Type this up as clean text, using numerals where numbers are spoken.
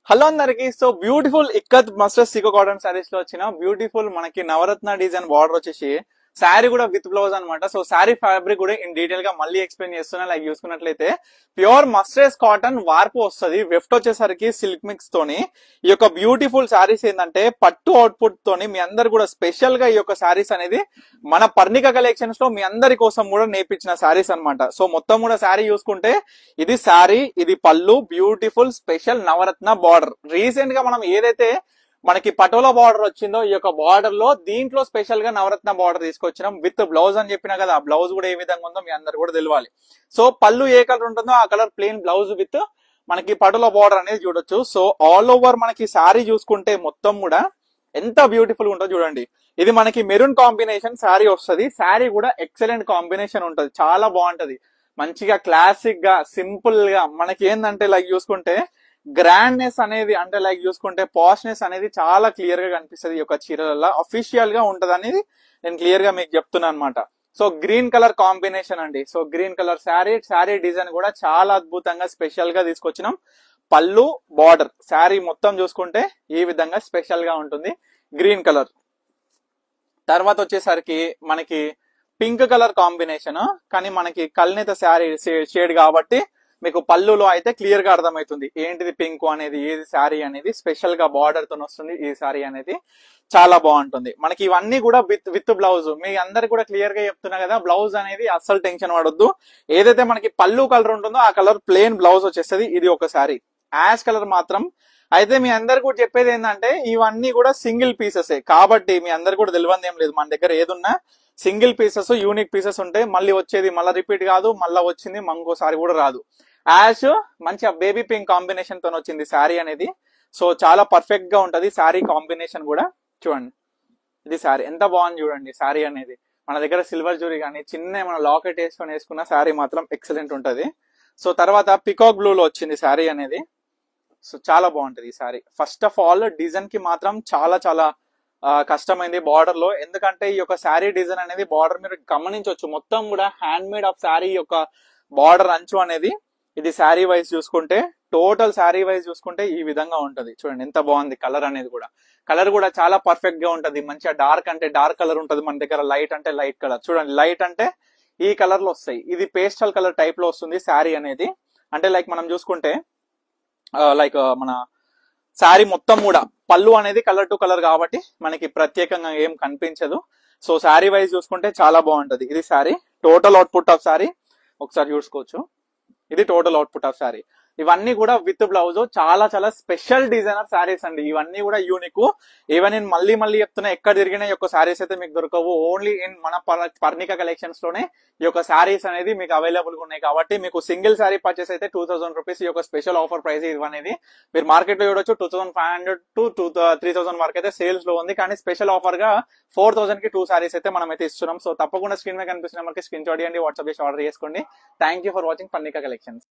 Hello అందరికి. So beautiful ikat mustard Sikoa cotton saris లో వచ్చిన బ్యూటిఫుల్ మనకి నవరత్న డిజైన్ బార్డర్ వచ్చేసి శారీ కూడా విత్ బ్లౌజ్ అనమాట. సో శారీ ఫ్యాబ్రిక్ కూడా ఇన్ డీటెయిల్ గా మళ్ళీ ఎక్స్ప్లెయిన్ చేస్తున్నా. లైక్ చూసుకున్నట్లయితే ప్యూర్ మస్టర్డ్ కాటన్ వార్పు వస్తుంది. వెఫ్ట్ వచ్చేసరికి సిల్క్ మిక్స్ తోని ఈ యొక్క బ్యూటిఫుల్ శారీస్ ఏంటంటే పట్టు అవుట్పుట్ తోని మీ అందరు కూడా స్పెషల్ గా ఈ యొక్క శారీస్ అనేది మన పర్ణిక కలెక్షన్స్ లో మీ అందరి కోసం కూడా నేర్పించిన శారీస్ అనమాట. సో మొత్తం కూడా శారీ చూసుకుంటే ఇది శారీ, ఇది పళ్ళు, బ్యూటిఫుల్ స్పెషల్ నవరత్న బార్డర్. రీసెంట్ గా మనం ఏదైతే మనకి పటోలా బార్డర్ వచ్చిందో ఈ యొక్క బార్డర్ లో దీంట్లో స్పెషల్ గా నవరత్న బార్డర్ తీసుకొచ్చినాం విత్ బ్లౌజ్ అని చెప్పినా కదా. ఆ బ్లౌజ్ కూడా ఏ విధంగా ఉందో మీ అందరు కూడా తెలియాలి. సో పళ్ళు ఏ కలర్ ఉంటుందో ఆ కలర్ ప్లెయిన్ బ్లౌజ్ విత్ మనకి పటోలా బార్డర్ అనేది చూడొచ్చు. సో ఆల్ ఓవర్ మనకి శారీ చూసుకుంటే మొత్తం కూడా ఎంత బ్యూటిఫుల్ ఉంటుందో చూడండి. ఇది మనకి మెరూన్ కాంబినేషన్ శారీ వస్తుంది. శారీ కూడా ఎక్సలెంట్ కాంబినేషన్ ఉంటది, చాలా బాగుంటది. మంచిగా క్లాసిక్ గా సింపుల్ గా మనకి ఏంటంటే లైక్ చూసుకుంటే గ్రాండ్నెస్ అనేది అంటే లైక్ చూసుకుంటే పాష్నెస్ అనేది చాలా క్లియర్ గా కనిపిస్తుంది. ఈ యొక్క చీరలలో అఫీషియల్ గా ఉంటది అనేది నేను క్లియర్ గా మీకు చెప్తున్నాను అనమాట. సో గ్రీన్ కలర్ కాంబినేషన్ అండి. So green colour sari design కూడా చాలా అద్భుతంగా స్పెషల్ గా తీసుకొచ్చినాం. పళ్ళు బార్డర్ శారీ మొత్తం చూసుకుంటే ఈ విధంగా స్పెషల్ గా ఉంటుంది గ్రీన్ కలర్. తర్వాత వచ్చేసరికి మనకి పింక్ కలర్ కాంబినేషన్, కానీ మనకి కల్నేత శారీ షేడ్ కాబట్టి మీకు పళ్ళులో అయితే క్లియర్ గా అర్థమవుతుంది ఏంటిది పింక్ అనేది, ఏది శారీ అనేది. స్పెషల్ గా బార్డర్ తో వస్తుంది ఈ శారీ అనేది, చాలా బాగుంటుంది. మనకి ఇవన్నీ కూడా విత్ బ్లౌజ్. మీ అందరు కూడా క్లియర్ గా చెప్తున్నా కదా, బ్లౌజ్ అనేది అస్సలు టెన్షన్ పడొద్దు. ఏదైతే మనకి పళ్ళు కలర్ ఉంటుందో ఆ కలర్ ప్లెయిన్ బ్లౌజ్ వచ్చేస్తుంది. ఇది ఒక శారీ యాష్ కలర్ మాత్రం. అయితే మీ అందరు కూడా చెప్పేది ఏంటంటే ఇవన్నీ కూడా సింగిల్ పీసెస్ కాబట్టి మీ అందరు కూడా తెలియదు ఏం లేదు. మన దగ్గర ఏదున్నా సింగిల్ పీసెస్, యూనిక్ పీసెస్ ఉంటాయి. మళ్ళీ వచ్చేది మళ్ళీ రిపీట్ కాదు, మళ్ళీ వచ్చింది ఇంకోసారి కూడా రాదు. యాష్ మంచి బేబీ పింక్ కాంబినేషన్ తో వచ్చింది శారీ అనేది. సో చాలా పర్ఫెక్ట్ గా ఉంటది శారీ కాంబినేషన్ కూడా. చూడండి ఇది శారీ ఎంత బాగుంది చూడండి. శారీ అనేది మన దగ్గర సిల్వర్ జ్యూరీ కానీ చిన్న మన లాకెట్ వేసుకున్న శారీ మాత్రం ఎక్సలెంట్ ఉంటది. సో తర్వాత పికాక్ బ్లూ లో వచ్చింది శారీ అనేది. సో చాలా బాగుంటది ఈ sari. First of all design కి మాత్రం చాలా చాలా కష్టమైంది బార్డర్ లో. ఎందుకంటే ఈ యొక్క శారీ డిజైన్ అనేది బార్డర్ మీరు గమనించవచ్చు మొత్తం కూడా హ్యాండ్ మేడ్ ఆఫ్ శారీ యొక్క బార్డర్ అంచు అనేది. ఇది శారీ వైజ్ చూసుకుంటే టోటల్ శారీ వైజ్ చూసుకుంటే ఈ విధంగా ఉంటది. చూడండి ఎంత బాగుంది కలర్ అనేది కూడా. కలర్ కూడా చాలా పర్ఫెక్ట్ గా ఉంటది. మంచిగా డార్క్ అంటే డార్క్ కలర్ ఉంటది మన దగ్గర, లైట్ అంటే లైట్ కలర్. చూడండి లైట్ అంటే ఈ కలర్ లో వస్తాయి, ఇది పేస్టల్ కలర్ టైప్ లో వస్తుంది శారీ అనేది. అంటే లైక్ మనం చూసుకుంటే లైక్ మన శారీ మొత్తం కూడా పళ్ళు అనేది కలర్ టు కలర్ కాబట్టి మనకి ప్రత్యేకంగా ఏం కనిపించదు. సో శారీ వైజ్ చూసుకుంటే చాలా బాగుంటది. ఇది sari total output of sari ఒకసారి చూసుకోవచ్చు. ఇది టోటల్ అవుట్పుట్ ఆఫ్ శారీ. ఇవన్నీ కూడా విత్ బ్లౌజ్ చాలా చాలా స్పెషల్ డిజైనర్ శారీస్ అండి. ఇవన్నీ కూడా యూనిక్. ఈవెన్ నేను మళ్ళీ చెప్తున్నా, ఎక్కడ తిరిగిన ఈ యొక్క శారీస్ అయితే మీకు దొరకవు. ఓన్లీ ఇన్ మన పర్ణిక కలెక్షన్స్ లోనే ఈ యొక్క శారీస్ అనేది మీకు అవైలబుల్ గా ఉన్నాయి. కాబట్టి మీకు సింగిల్ శారీ పర్చేస్ అయితే 2000 రూపీస్ ఈ యొక్క స్పెషల్ ఆఫర్ ప్రైస్ ఇది అనేది. మీరు మార్కెట్ లో చూడొచ్చు 2500 to 3000 వరకు అయితే సేల్స్ లో ఉంది. కానీ స్పెషల్ ఆఫర్ గా 4000 కి 2 శారీస్ అయితే మనం అయితే ఇస్తున్నాం. సో తప్పకుండా స్క్రీన్ మీద కనిపిస్తున్న మనకి స్క్రీన్ షాట్ చేయండి, వాట్సాప్ చేసి ఆర్డర్ చేసుకోండి. Thank you for watching Parnika collections.